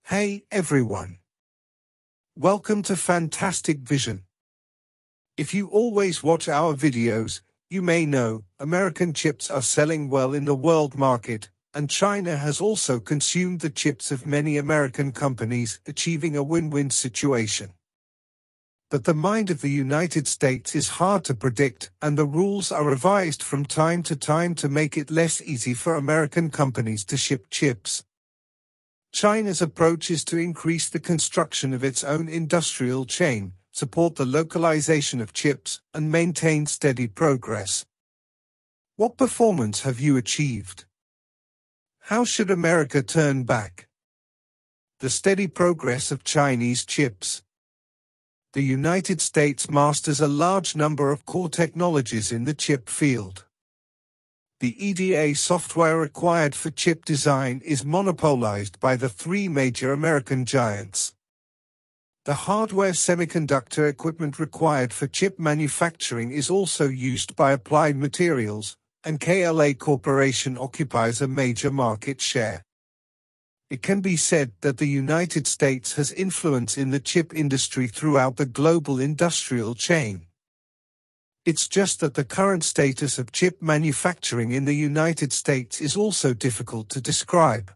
Hey everyone. Welcome to Fantastic Vision. If you always watch our videos, you may know American chips are selling well in the world market, and China has also consumed the chips of many American companies, achieving a win-win situation. But the mind of the United States is hard to predict, and the rules are revised from time to time to make it less easy for American companies to ship chips. China's approach is to increase the construction of its own industrial chain, support the localization of chips, and maintain steady progress. What performance have you achieved? How should America turn back? The steady progress of Chinese chips. The United States masters a large number of core technologies in the chip field. The EDA software required for chip design is monopolized by the three major American giants. The hardware semiconductor equipment required for chip manufacturing is also used by Applied Materials, and KLA Corporation occupies a major market share. It can be said that the United States has influence in the chip industry throughout the global industrial chain. It's just that the current status of chip manufacturing in the United States is also difficult to describe.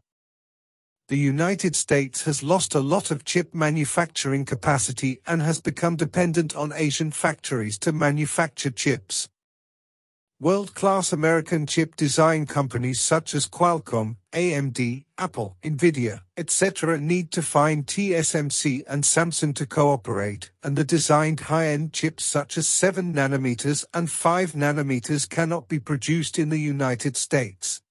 The United States has lost a lot of chip manufacturing capacity and has become dependent on Asian factories to manufacture chips. World-class American chip design companies such as Qualcomm, AMD, Apple, Nvidia, etc. need to find TSMC and Samsung to cooperate, and the designed high-end chips such as 7 nanometers and 5 nanometers cannot be produced in the United States.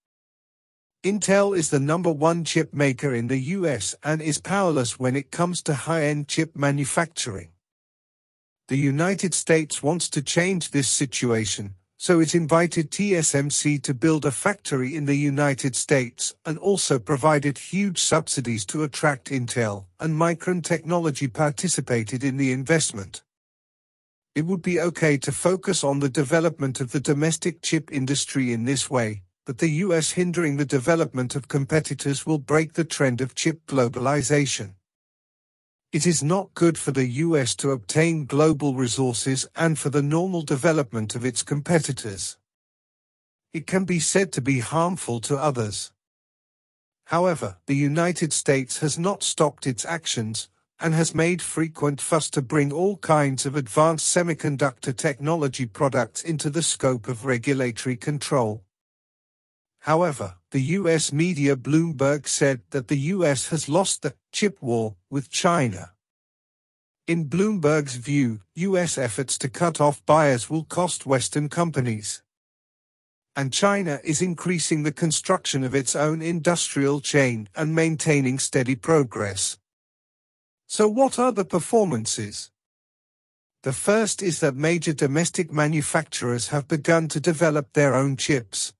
Intel is the #1 chip maker in the US and is powerless when it comes to high-end chip manufacturing. The United States wants to change this situation, so it invited TSMC to build a factory in the United States and also provided huge subsidies to attract Intel, and Micron Technology participated in the investment. It would be okay to focus on the development of the domestic chip industry in this way, but the US hindering the development of competitors will break the trend of chip globalization. It is not good for the US to obtain global resources and for the normal development of its competitors. It can be said to be harmful to others. However, the United States has not stopped its actions, and has made frequent fuss to bring all kinds of advanced semiconductor technology products into the scope of regulatory control. However, the US media Bloomberg said that the US has lost the chip war with China. In Bloomberg's view, US efforts to cut off buyers will cost Western companies. And China is increasing the construction of its own industrial chain and maintaining steady progress. So what are the performances? The first is that major domestic manufacturers have begun to develop their own chips.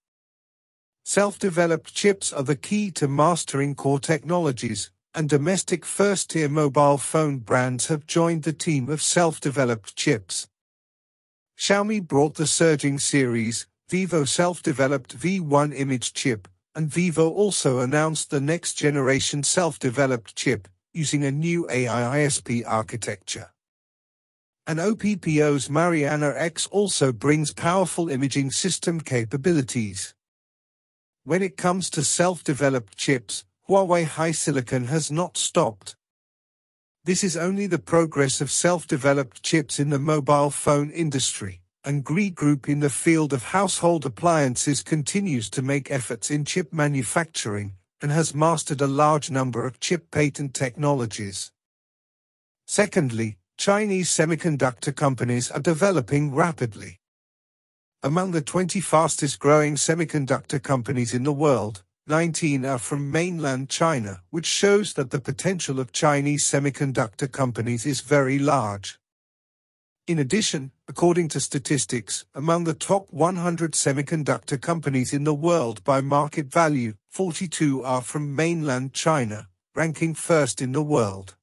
Self-developed chips are the key to mastering core technologies, and domestic first-tier mobile phone brands have joined the team of self-developed chips. Xiaomi brought the Surging series, Vivo self-developed V1 image chip, and Vivo also announced the next-generation self-developed chip, using a new AI ISP architecture. And OPPO's Mariana X also brings powerful imaging system capabilities. When it comes to self-developed chips, Huawei HiSilicon has not stopped. This is only the progress of self-developed chips in the mobile phone industry, and Gree Group in the field of household appliances continues to make efforts in chip manufacturing, and has mastered a large number of chip patent technologies. Secondly, Chinese semiconductor companies are developing rapidly. Among the 20 fastest-growing semiconductor companies in the world, 19 are from mainland China, which shows that the potential of Chinese semiconductor companies is very large. In addition, according to statistics, among the top 100 semiconductor companies in the world by market value, 42 are from mainland China, ranking first in the world.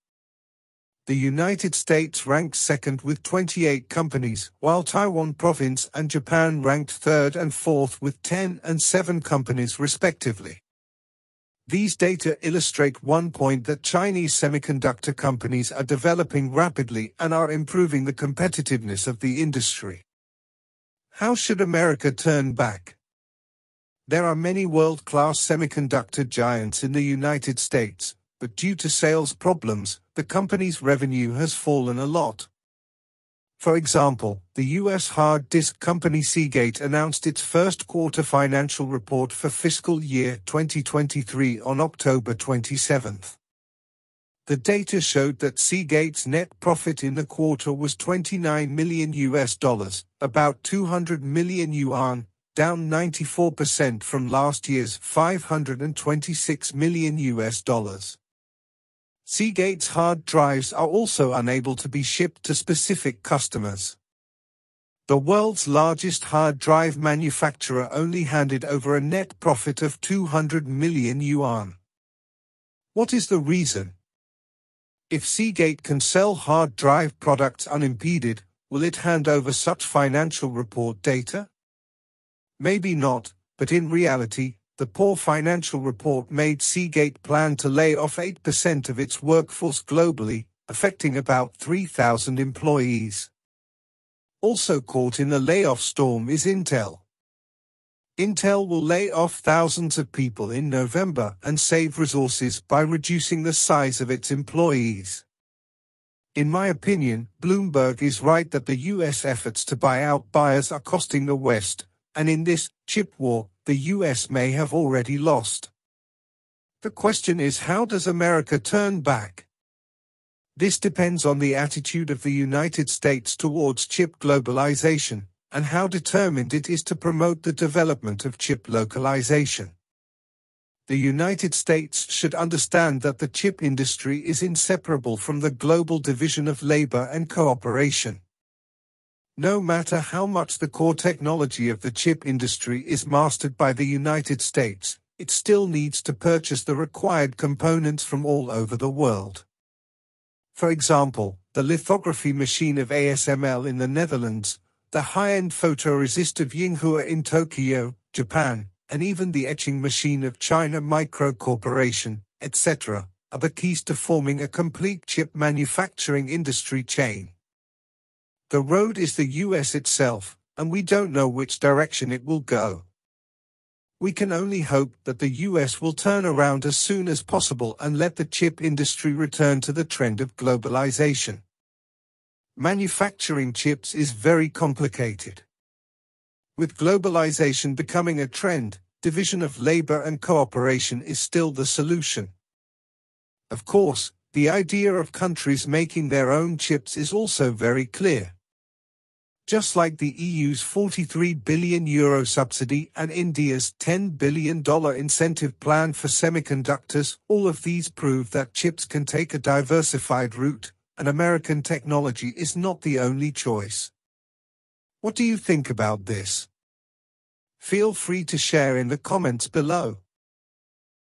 The United States ranked second with 28 companies, while Taiwan Province and Japan ranked third and fourth with 10 and 7 companies respectively. These data illustrate one point that Chinese semiconductor companies are developing rapidly and are improving the competitiveness of the industry. How should America turn back? There are many world-class semiconductor giants in the United States, but due to sales problems, the company's revenue has fallen a lot. For example, the U.S. hard disk company Seagate announced its first quarter financial report for fiscal year 2023 on October 27. The data showed that Seagate's net profit in the quarter was $29 million, about 200 million yuan, down 94% from last year's $526 million. Seagate's hard drives are also unable to be shipped to specific customers. The world's largest hard drive manufacturer only handed over a net profit of 200 million yuan. What is the reason? If Seagate can sell hard drive products unimpeded, will it hand over such financial report data? Maybe not, but in reality, the poor financial report made Seagate plan to lay off 8% of its workforce globally, affecting about 3,000 employees. Also caught in the layoff storm is Intel. Intel will lay off thousands of people in November and save resources by reducing the size of its employees. In my opinion, Bloomberg is right that the US efforts to buy out buyers are costing the West, and in this chip war, the US may have already lost. The question is, how does America turn back? This depends on the attitude of the United States towards chip globalization, and how determined it is to promote the development of chip localization. The United States should understand that the chip industry is inseparable from the global division of labor and cooperation. No matter how much the core technology of the chip industry is mastered by the United States, it still needs to purchase the required components from all over the world. For example, the lithography machine of ASML in the Netherlands, the high-end photoresist of Yinghua in Tokyo, Japan, and even the etching machine of China Micro Corporation, etc., are the keys to forming a complete chip manufacturing industry chain. The road is the US itself, and we don't know which direction it will go. We can only hope that the US will turn around as soon as possible and let the chip industry return to the trend of globalization. Manufacturing chips is very complicated. With globalization becoming a trend, division of labor and cooperation is still the solution. Of course, the idea of countries making their own chips is also very clear. Just like the EU's €43 billion subsidy and India's $10 billion incentive plan for semiconductors, all of these prove that chips can take a diversified route, and American technology is not the only choice. What do you think about this? Feel free to share in the comments below.